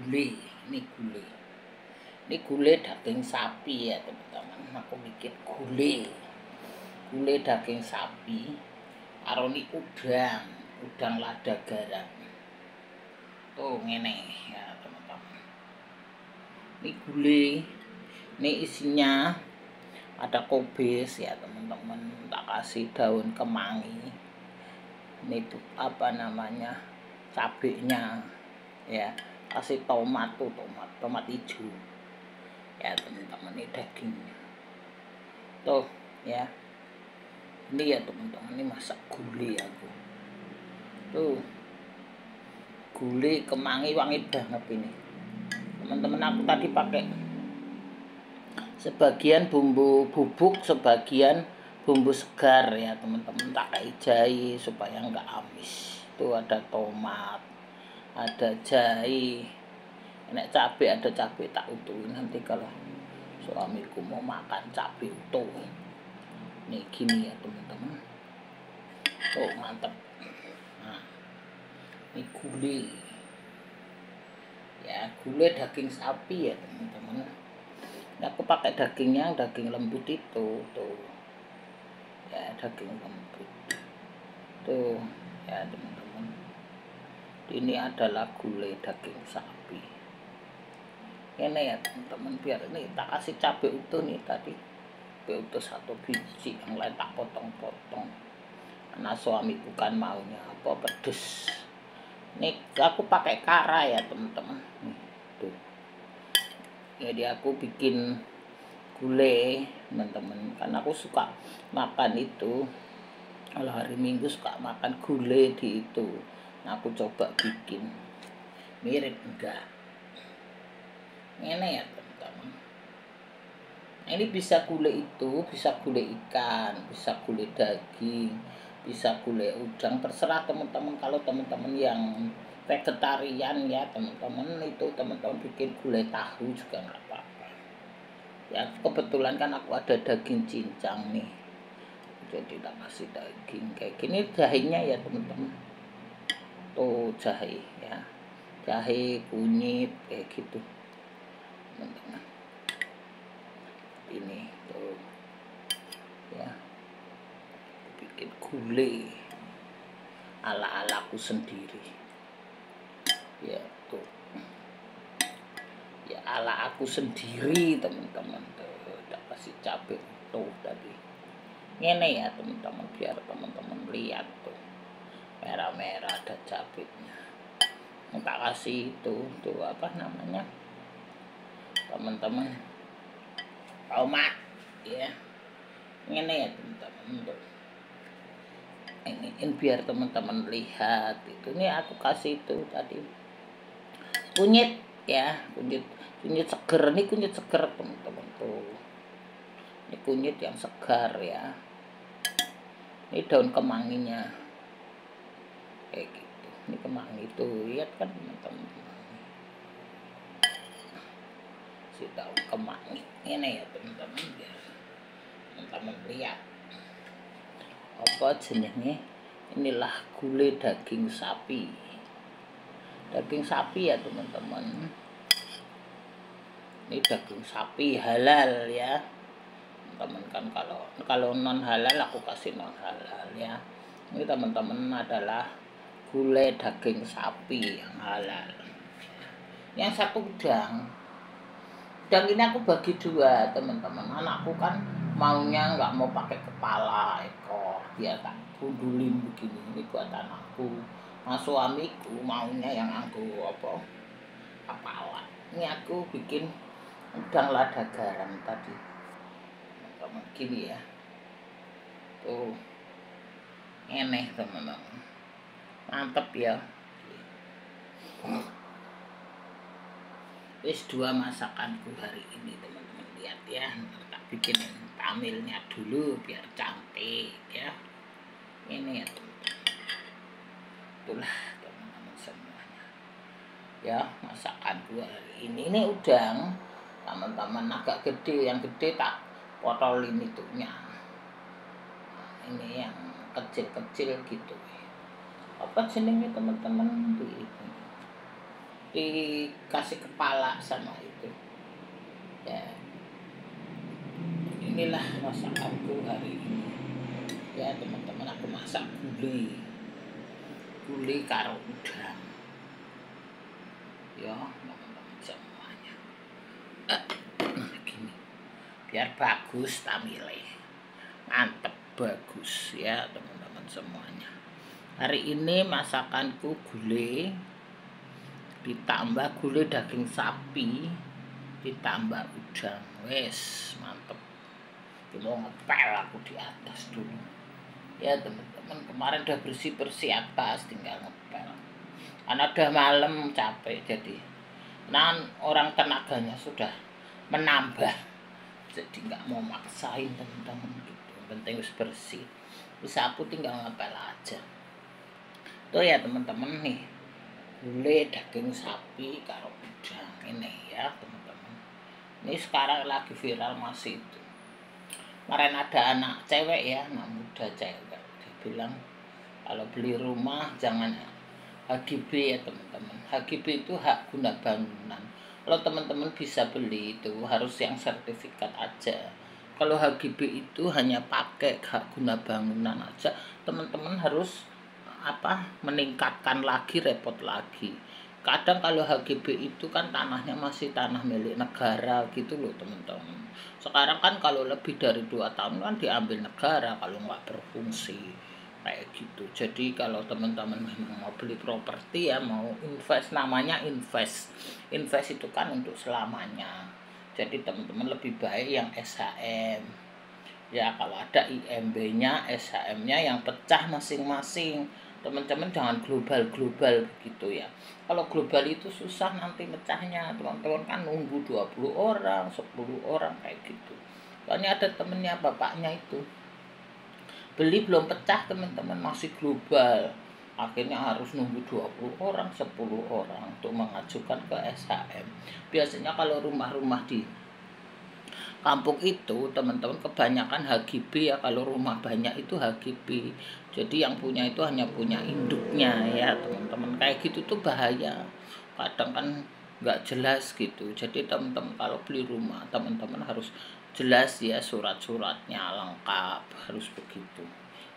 gulai. Ini gulai daging sapi ya teman-teman. Aku bikin gulai daging sapi karo ini udang lada garam. Tuh ngene ya teman-teman. Ini gulai, ini isinya ada kobis ya teman-teman. Tak kasih daun kemangi. Ini tuh apa namanya, cabenya ya, kasih tomat hijau ya teman-teman. Ini dagingnya tuh ya, ini ya teman-teman. Ini masak gulai aku tuh, gulai kemangi wangi banget ini teman-teman. Aku tadi pakai sebagian bumbu bubuk, sebagian bumbu segar ya teman-teman. Tak kayak jahe supaya enggak amis. Tuh ada tomat, ada jahe, enak cabai, ada cabai tak utuhin. Nanti kalau suamiku mau makan cabai utuh, nih gini ya teman-teman. Tuh mantep. Nah, ini gulai ya, gulai daging sapi ya teman-teman. Aku pakai dagingnya daging lembut itu tuh ya, daging lembut tuh ya teman-teman. Ini adalah gulai daging sapi ini ya teman-teman. Biar ini tak kasih cabai utuh nih, tadi cabai utuh 1 biji, yang lain tak potong-potong karena suami bukan maunya apa pedes. Ini aku pakai kara ya teman-teman. Tuh jadi aku bikin gulai teman-teman, karena aku suka makan itu. Kalau hari Minggu suka makan gulai di itu. Nah, aku coba bikin mirip enggak ini ya teman-teman. Nah, ini bisa gulai itu, bisa gulai ikan, bisa gulai daging, bisa gulai udang, terserah teman-teman. Kalau teman-teman yang vegetarian ya teman-teman, itu teman-teman bikin gulai tahu juga nggak apa-apa ya. Kebetulan kan aku ada daging cincang nih, jadi tak kasih daging kayak gini. Jahenya ya teman-teman, tuh jahe ya, jahe, kunyit kayak gitu teman-teman. Ini tuh ya, bikin gulai ala-alaku sendiri ya. Tuh ya, ala aku sendiri teman-teman. Tuh udah kasih cabai tuh tadi ngene ya teman-teman, biar teman-teman lihat tuh merah-merah ada cabenya. Tak kasih itu tuh apa namanya teman-teman, tomat ya. Ngene ya teman-teman. Tuh ini biar teman-teman lihat itu. Nih aku kasih itu tadi kunyit ya, kunyit seger. Ini kunyit seger teman-teman tuh. Ini kunyit yang segar ya. Ini daun kemanginya kayak gitu. Ini kemangi tuh, lihat kan teman-teman, si daun kemangi ini ya teman-teman, biar teman-teman lihat apa jenisnya. Inilah gulai daging sapi ya teman-teman. Ini daging sapi halal ya teman, kan kalau non halal aku kasih non halal ya. Ini teman-teman adalah gulai daging sapi yang halal. Yang satu udang ini aku bagi 2 teman-teman. Anakku kan maunya nggak mau pakai kepala ekor, dia tak gundulin begini. Ini buat anakku. Nah, suamiku maunya yang aku apa kepala. Ini aku bikin udang lada garam tadi teman-teman, gini ya. Tuh enak teman-teman, mantep ya. Wis 2 masakanku hari ini teman-teman, lihat ya. Tak bikin tamilnya dulu biar cantik ya. Ini ya teman-teman. Itulah teman-teman semuanya ya, masakanku hari ini. Ini udang teman-teman agak gede, yang gede tak potolin itunya. Ini yang kecil-kecil gitu. Apa jenengnya teman-teman? dikasih kepala sama itu ya. Inilah masakanku hari ini ya teman-teman. Aku masak gulai karo udang ya teman-teman semuanya. Gini biar bagus tamile, mantep bagus ya teman-teman semuanya. Hari ini masakanku gulai ditambah gulai daging sapi ditambah udang, wes mantep. Mau ngepel aku di atas dulu ya teman-teman. Kemarin udah bersih atas, tinggal ngepel karena udah malam capek, jadi orang tenaganya sudah menambah, jadi nggak mau maksain teman-teman gitu. Penting harus bersih, bisa aku tinggal ngepel aja tuh ya teman-teman. Nih gulai daging sapi karo udang ini ya teman-teman. Ini sekarang lagi viral masih itu. Kemarin ada anak cewek ya, anak muda cewek, dia bilang kalau beli rumah jangan HGB ya teman-teman. HGB itu hak guna bangunan. Kalau teman-teman bisa beli itu harus yang sertifikat aja. Kalau HGB itu hanya pakai hak guna bangunan aja, teman-teman harus meningkatkan lagi, repot lagi. Kadang kalau HGB itu kan tanahnya masih tanah milik negara gitu loh teman-teman. Sekarang kan kalau lebih dari 2 tahun kan diambil negara kalau nggak berfungsi kayak gitu. Jadi kalau teman-teman memang mau beli properti ya, mau invest, namanya invest itu kan untuk selamanya. Jadi teman-teman lebih baik yang SHM ya. Kalau ada IMB-nya, SHM-nya yang pecah masing-masing. Teman-teman jangan global begitu ya. Kalau global itu susah nanti mecahnya, teman-teman kan nunggu 20 orang, 10 orang kayak gitu. Soalnya ada temennya, bapaknya itu beli belum pecah teman-teman, masih global. Akhirnya harus nunggu 20 orang, 10 orang untuk mengajukan ke SHM. Biasanya kalau rumah-rumah di kampung itu teman-teman kebanyakan HGB ya. Kalau rumah banyak itu HGB, jadi yang punya itu hanya punya induknya ya teman-teman. Kayak gitu tuh bahaya, kadang kan nggak jelas gitu. Jadi teman-teman kalau beli rumah teman-teman harus jelas ya, surat-suratnya lengkap, harus begitu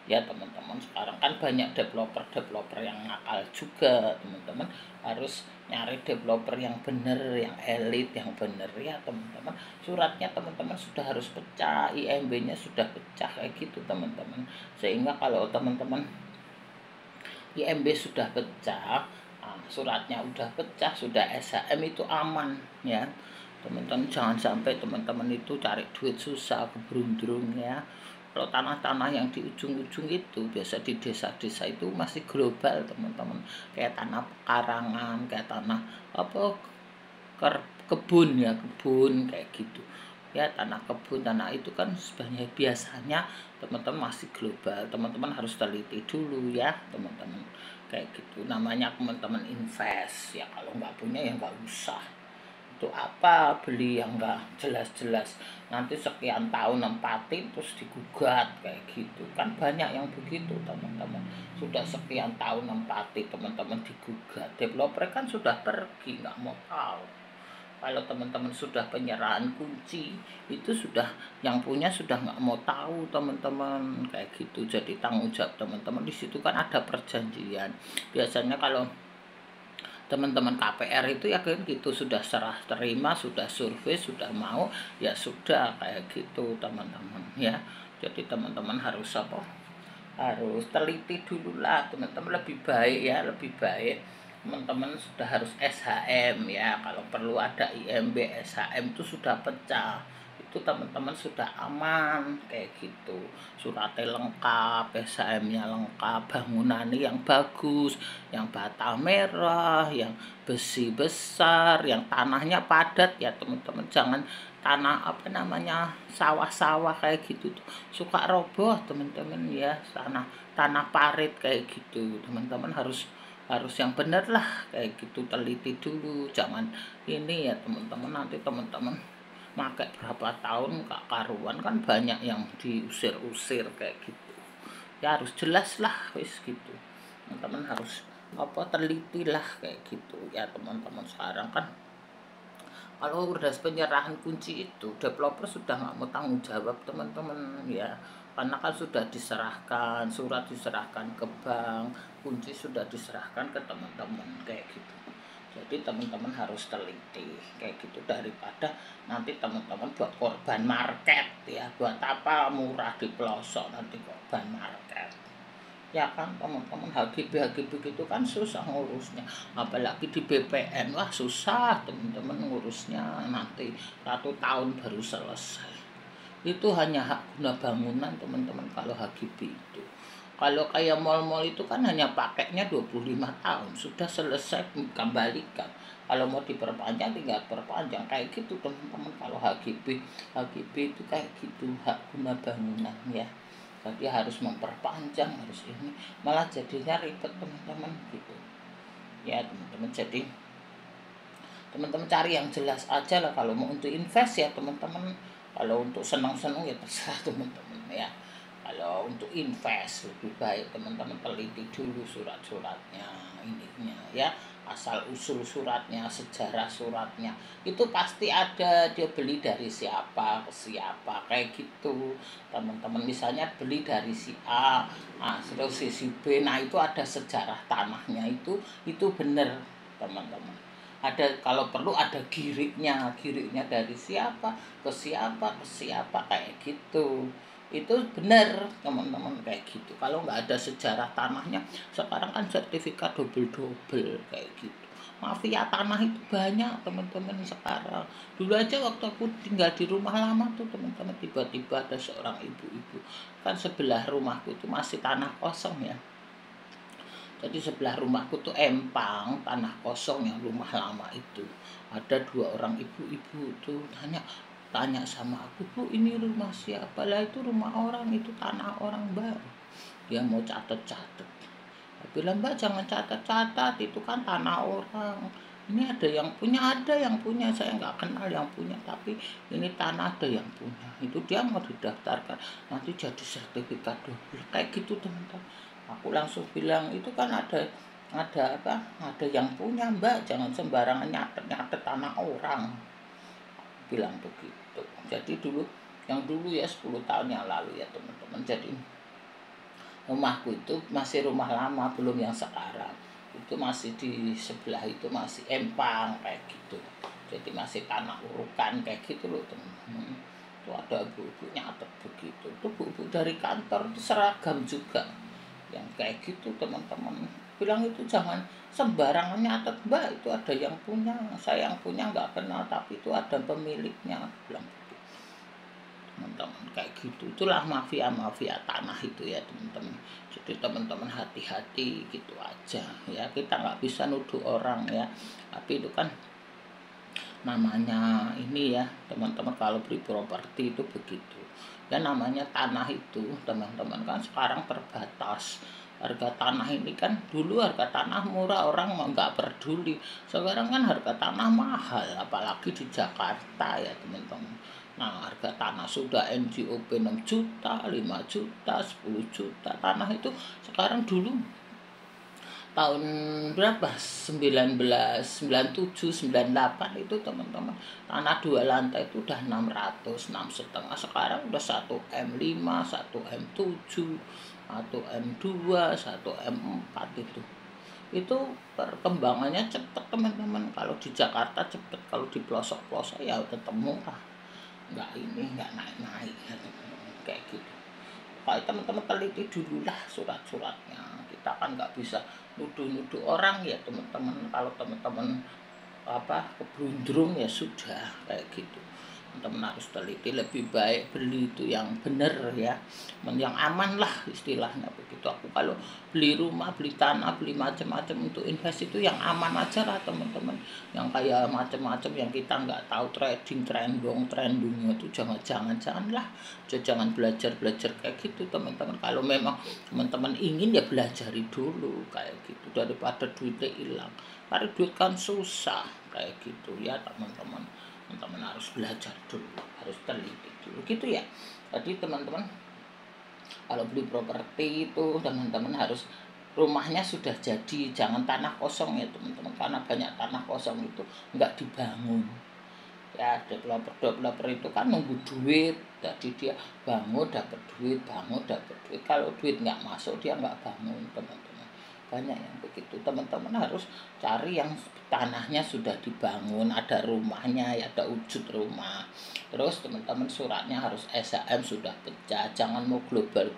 ya teman-teman. Sekarang kan banyak developer yang nakal juga teman-teman. Harus nyari developer yang bener, yang elit, yang bener ya teman-teman. Suratnya teman-teman sudah harus pecah, IMB-nya sudah pecah kayak gitu teman-teman. Sehingga kalau teman-teman IMB sudah pecah, suratnya udah pecah, sudah SHM, itu aman ya teman-teman. Jangan sampai teman-teman itu cari duit susah, keberundung ya. Kalau tanah-tanah yang di ujung-ujung itu biasa di desa-desa itu masih global teman-teman, kayak tanah pekarangan, kayak tanah kebun ya, kebun kayak gitu ya. Tanah kebun, tanah itu kan sebenarnya biasanya teman-teman masih global. Teman-teman harus teliti dulu ya teman-teman kayak gitu. Namanya teman-teman invest ya. Kalau nggak punya ya nggak usah. Untuk apa beli yang enggak jelas-jelas, nanti sekian tahun nempatin terus digugat kayak gitu kan. Banyak yang begitu teman-teman, sudah sekian tahun nempati teman-teman digugat. Developer kan sudah pergi, nggak mau tahu. Kalau teman-teman sudah penyerahan kunci itu sudah, yang punya sudah nggak mau tahu teman-teman kayak gitu. Jadi tanggung jawab teman-teman di situ kan ada perjanjian. Biasanya kalau teman-teman KPR itu ya kan gitu, sudah serah terima, sudah survei, sudah mau ya sudah kayak gitu teman-teman ya. Jadi teman-teman harus harus teliti dulu lah teman-teman. Lebih baik ya, lebih baik teman-teman sudah harus SHM ya. Kalau perlu ada IMB, SHM itu sudah pecah, itu teman-teman sudah aman kayak gitu. Suratnya lengkap, SHM-nya lengkap, bangunannya yang bagus, yang bata merah, yang besi besar, yang tanahnya padat ya teman-teman. Jangan tanah sawah-sawah kayak gitu tuh suka roboh teman-teman ya. Tanah parit kayak gitu teman-teman harus yang bener lah kayak gitu. Teliti dulu, jangan ini ya teman-teman. Nanti teman-teman pakai berapa tahun gak karuan kan, banyak yang diusir-usir kayak gitu ya. Harus jelas lah wis gitu teman-teman, harus apa telitilah kayak gitu ya teman-teman. Sekarang kan kalau udah penyerahan kunci itu developer sudah nggak mau tanggung jawab teman-teman ya, karena kan sudah diserahkan, surat diserahkan ke bank, kunci sudah diserahkan ke teman-teman kayak gitu. Jadi teman-teman harus teliti kayak gitu, daripada nanti teman-teman buat korban market ya. Buat apa murah di pelosok nanti korban market ya kan teman-teman. HGB gitu kan susah ngurusnya, apalagi di BPN, wah susah teman-teman ngurusnya, nanti 1 tahun baru selesai. Itu hanya hak guna bangunan teman-teman kalau HGB itu. Kalau kayak mal-mal itu kan hanya pakainya 25 tahun sudah selesai, kembalikan. Kalau mau diperpanjang tinggal perpanjang kayak gitu teman-teman. Kalau HGB itu kayak gitu, hak guna bangunan ya. Jadi harus memperpanjang, harus ini, malah jadinya ribet teman-teman gitu ya teman-teman. Jadi teman-teman cari yang jelas aja lah kalau mau untuk invest ya teman-teman. Kalau untuk senang-senang ya terserah teman-teman ya. Kalau untuk invest lebih baik teman-teman teliti dulu surat-suratnya, ininya ya, asal usul suratnya, sejarah suratnya itu pasti ada, dia beli dari siapa ke siapa kayak gitu teman-teman. Misalnya beli dari si A, terus si B, nah itu ada sejarah tanahnya, itu benar teman-teman. Ada, kalau perlu ada giriknya dari siapa ke siapa ke siapa kayak gitu. Itu benar teman-teman kayak gitu. Kalau nggak ada sejarah tanahnya, sekarang kan sertifikat double kayak gitu. Mafia tanah itu banyak teman-teman sekarang. Dulu aja waktu aku tinggal di rumah lama tuh teman-teman, tiba-tiba ada seorang ibu-ibu, kan sebelah rumahku itu masih tanah kosong ya. Jadi sebelah rumahku tuh empang, tanah kosong yang rumah lama itu. Ada 2 orang ibu-ibu tuh tanya sama aku, "Bu, ini rumah siapa?" Lah itu rumah orang, itu tanah orang, Mbak. Dia mau catat-catat. Aku bilang, "Mbak jangan catat-catat, itu kan tanah orang. Ini ada yang punya, saya nggak kenal yang punya, tapi ini tanah ada yang punya. Itu dia mau didaftarkan, nanti jadi sertifikat double." Kayak gitu teman-teman. Aku langsung bilang, itu kan ada apa? Ada yang punya, Mbak, jangan sembarangan nyatet-nyatet tanah orang. Bilang begitu. Jadi yang dulu ya 10 tahun yang lalu ya teman-teman. Jadi rumahku itu masih rumah lama, belum yang sekarang. Itu masih di sebelah itu masih empang kayak gitu. Jadi masih tanah urukan kayak gitu loh teman-teman. Itu ada bu-bu nyatet begitu. Itu bu-bu dari kantor itu seragam juga. Yang kayak gitu teman-teman. Bilang itu jangan sembarangan nyatet, Mbak, itu ada yang punya, saya yang punya nggak kenal, tapi itu ada pemiliknya. Bilang teman-teman kayak gitu. Itulah mafia tanah itu ya teman-teman. Jadi teman-teman hati-hati gitu aja ya. Kita nggak bisa nuduh orang ya, tapi itu kan namanya ini ya teman-teman. Kalau beli properti itu begitu ya, namanya tanah itu teman-teman kan sekarang terbatas. Harga tanah ini kan dulu harga tanah murah, orang nggak peduli. Sekarang kan harga tanah mahal, apalagi di Jakarta ya teman-teman. Nah, harga tanah sudah NJOP 6 juta, 5 juta, 10 juta. Tanah itu sekarang, dulu tahun berapa? 1997, 98 itu teman-teman. Tanah 2 lantai itu udah 600, 6,5. Sekarang udah 1M5, 1M7, 1M2, 1M4 itu. Itu perkembangannya cepet teman-teman. Kalau di Jakarta cepet, kalau di pelosok-pelosok ya tetap murah. Nggak naik-naik ya teman-teman kayak gitu. Kalau teman-teman teliti dulu lah surat-suratnya. Kita kan nggak bisa nuduh-nuduh orang ya teman-teman. Kalau teman-teman keblundrung ya sudah kayak gitu. Teman-teman harus teliti, lebih baik beli itu yang benar ya, yang aman lah istilahnya begitu. Aku kalau beli rumah, beli tanah, beli macam-macam untuk invest itu yang aman aja lah teman-teman. Yang kayak macam-macam yang kita nggak tahu, trendingnya itu jangan lah. Jangan belajar kayak gitu teman-teman. Kalau memang teman-teman ingin ya belajari dulu kayak gitu, daripada duitnya hilang. Karena duit kan susah kayak gitu ya teman-teman. Teman-teman harus belajar dulu, harus teliti dulu gitu ya. Jadi teman-teman kalau beli properti itu teman-teman harus rumahnya sudah jadi, jangan tanah kosong ya teman-teman, karena banyak tanah kosong itu nggak dibangun. Ya developer itu kan nunggu duit, jadi dia bangun dapat duit, bangun dapat duit. Kalau duit nggak masuk dia nggak bangun teman-teman. Banyak yang begitu. Teman-teman harus cari yang tanahnya sudah dibangun, ada rumahnya, ya ada wujud rumah. Terus teman-teman suratnya harus SHM sudah pecah, jangan mau global.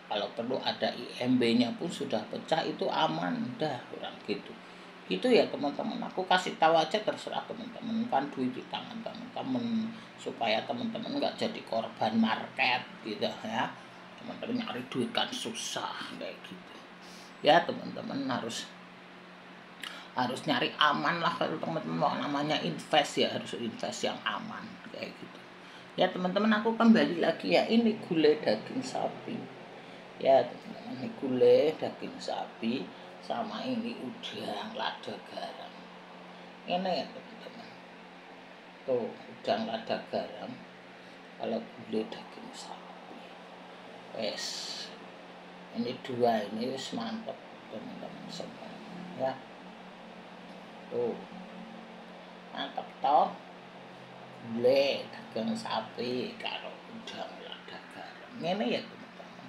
Kalau perlu ada IMB-nya pun sudah pecah, itu aman dah orang gitu. Gitu ya teman-teman, aku kasih tahu aja, terserah teman-teman, kan duit di tangan teman-teman, supaya teman-teman nggak jadi korban market gitu ya. Teman-teman nyari duit kan susah kayak gitu ya teman-teman, harus nyari aman lah. Kalau teman-teman mau namanya invest ya harus invest yang aman kayak gitu ya teman-teman. Aku kembali lagi ya, ini gulai daging sapi ya teman-teman, ini gulai daging sapi sama ini udang lada garam. Ini ya teman-teman, tuh udang lada garam kalau gulai daging sapi. Wes, ini dua ini wes mantap teman-teman semua ya. Tuh mantap toh, gulai daging sapi kalau udang lada garam. Ini ya teman-teman.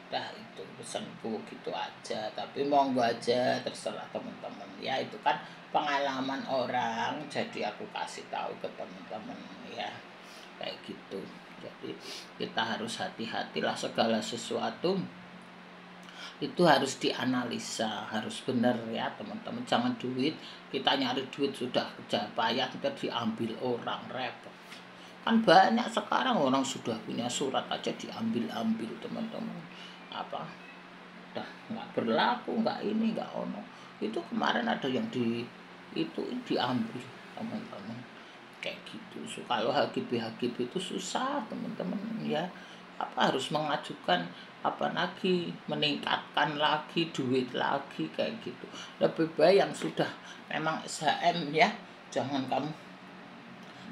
Nah itu pesanku gitu aja, tapi monggo aja terserah teman-teman ya, itu kan pengalaman orang jadi aku kasih tahu ke teman-teman ya kayak gitu. Jadi kita harus hati-hati lah, segala sesuatu itu harus dianalisa, harus benar ya teman-teman. Jangan duit, kita nyari duit sudah kerja payah kita diambil orang, repot. Kan banyak sekarang orang sudah punya surat aja diambil teman-teman. Apa udah nggak berlaku, nggak ini, nggak ono. Itu kemarin ada yang itu diambil teman-teman kayak gitu. So, kalau HGB itu susah teman-teman ya, apa harus mengajukan apa lagi, meningkatkan lagi duit lagi kayak gitu. Lebih baik yang sudah memang SHM ya, jangan kamu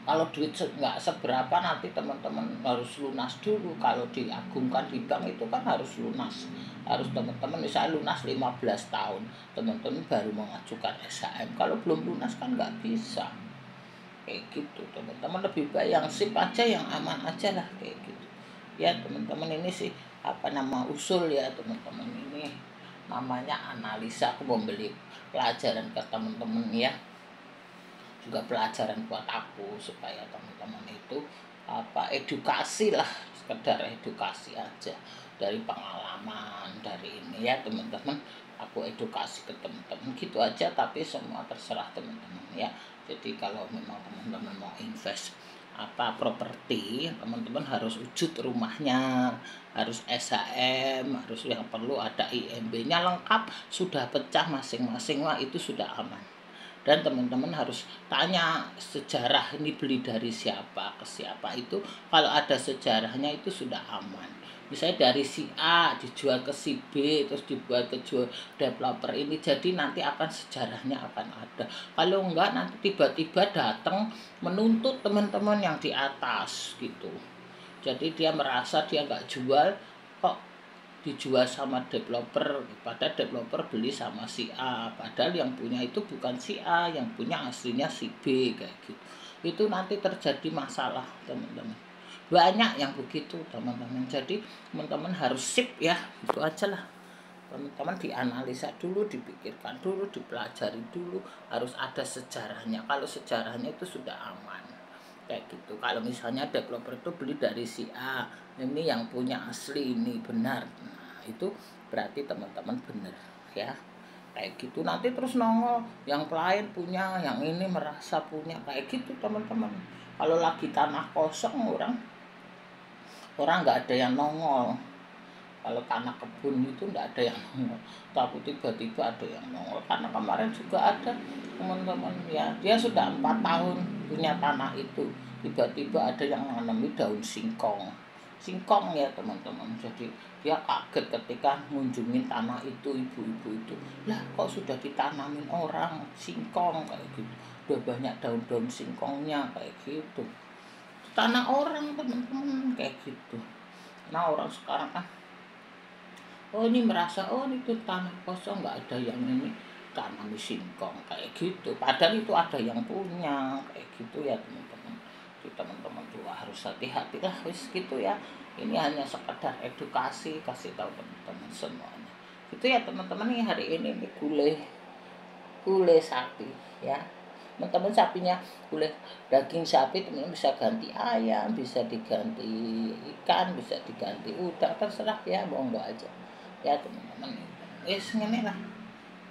kalau duit nggak seberapa nanti teman-teman harus lunas dulu. Kalau diagungkan di bank itu kan harus lunas, harus teman-teman misalnya lunas 15 tahun teman-teman baru mengajukan SHM. Kalau belum lunas kan nggak bisa kayak gitu teman-teman. Lebih baik yang sip aja, yang aman aja lah kayak gitu ya teman-teman. Ini sih apa nama usul ya teman-teman, ini namanya analisa. Aku membeli pelajaran ke teman-teman ya, juga pelajaran buat aku, supaya teman-teman itu apa edukasi lah, sekedar edukasi aja dari pengalaman dari ini ya teman-teman. Aku edukasi ke teman-teman gitu aja, tapi semua terserah teman-teman ya. Jadi kalau memang teman-teman mau invest apa properti, teman-teman harus wujud rumahnya, harus SHM, harus yang perlu ada IMB-nya lengkap, sudah pecah masing-masing, wah itu sudah aman. Dan teman-teman harus tanya sejarah ini beli dari siapa ke siapa, itu kalau ada sejarahnya itu sudah aman. Misalnya dari si A dijual ke si B, terus dibuat ke jual developer ini, jadi nanti akan sejarahnya akan ada. Kalau enggak nanti tiba-tiba datang menuntut teman-teman yang di atas gitu. Jadi dia merasa dia nggak jual, kok dijual sama developer, pada developer beli sama si A, padahal yang punya itu bukan si A, yang punya aslinya si B kayak gitu. Itu nanti terjadi masalah teman-teman, banyak yang begitu teman-teman. Jadi teman-teman harus sip ya, itu aja lah teman-teman. Dianalisa dulu, dipikirkan dulu, dipelajari dulu, harus ada sejarahnya. Kalau sejarahnya itu sudah aman kayak gitu. Kalau misalnya developer itu beli dari si A, ini yang punya asli ini benar, nah itu berarti teman-teman benar ya kayak gitu. Nanti terus nongol yang klien punya, yang ini merasa punya kayak gitu teman-teman. Kalau lagi tanah kosong, orang nggak ada yang nongol. Kalau tanah kebun itu nggak ada yang nongol, tapi tiba-tiba ada yang nongol. Karena kemarin juga ada teman-teman ya, dia sudah 4 tahun punya tanah itu, tiba-tiba ada yang menanami daun singkong ya teman-teman. Jadi dia kaget ketika mengunjungi tanah itu, ibu-ibu itu, lah kok sudah ditanamin orang singkong kayak gitu, udah banyak daun-daun singkongnya kayak gitu, tanah orang teman-teman kayak gitu. Nah orang sekarang kan oh ini merasa oh itu tanah kosong nggak ada yang ini tanami singkong kayak gitu, padahal itu ada yang punya kayak gitu ya teman-teman. Jadi teman-teman juga harus hati-hati lah wis gitu ya, ini hanya sekedar edukasi, kasih tahu teman-teman semuanya gitu ya teman-teman. Nih hari ini nih gulai gulai sapi ya teman-teman. Sapinya gulai daging sapi teman-teman bisa ganti ayam, bisa diganti ikan, bisa diganti udang, terserah ya, monggo aja ya teman-teman. Wis ngene lah,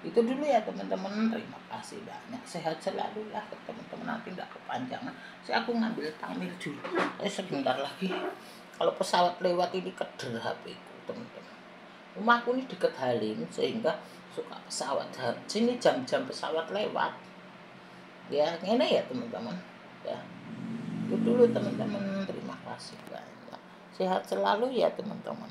itu dulu ya teman-teman. Terima kasih banyak, sehat selalu lah teman-teman, nanti nggak kepanjangan. Aku ngambil takmir dulu, sebentar lagi kalau pesawat lewat ini keder HP ku teman-teman. Rumahku ini deket Halim sehingga suka pesawat sini jam-jam pesawat lewat ya, ngene ya teman-teman ya. Itu dulu teman-teman, terima kasih banyak, sehat selalu ya teman-teman.